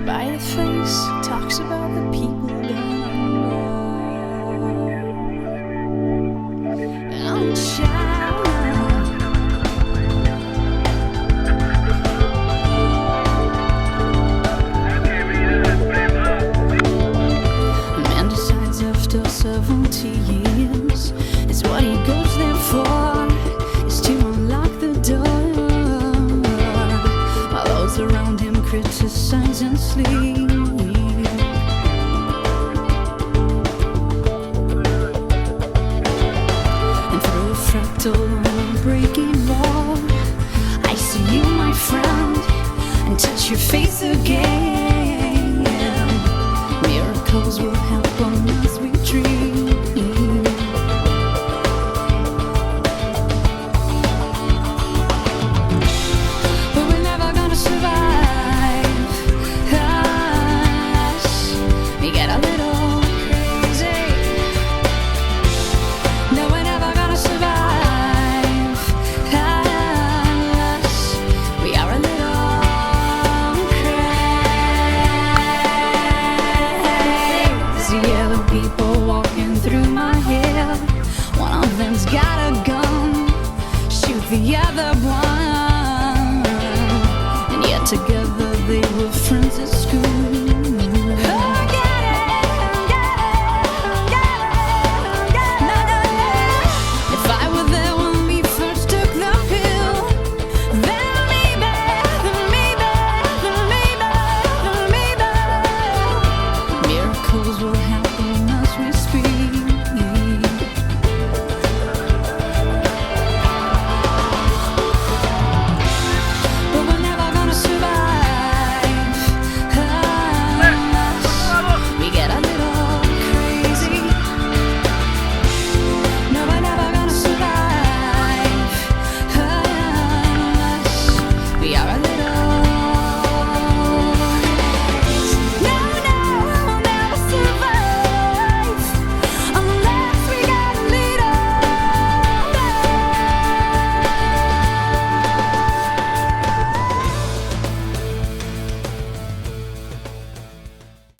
by the face, talks about the people gone. I'm man decides after 70 years is what he goes there for, is to unlock the door while those around him criticize and sleep. And through a fractal on a breaking wall, I see you, my friend, and touch your face again. Miracles will happen as we dream. But we're never gonna survive us. We get a little crazy. No, we're never gonna survive us. We are a little crazy. Yellow people walking through my head. One of them's got a gun, shoot the other one, and yet together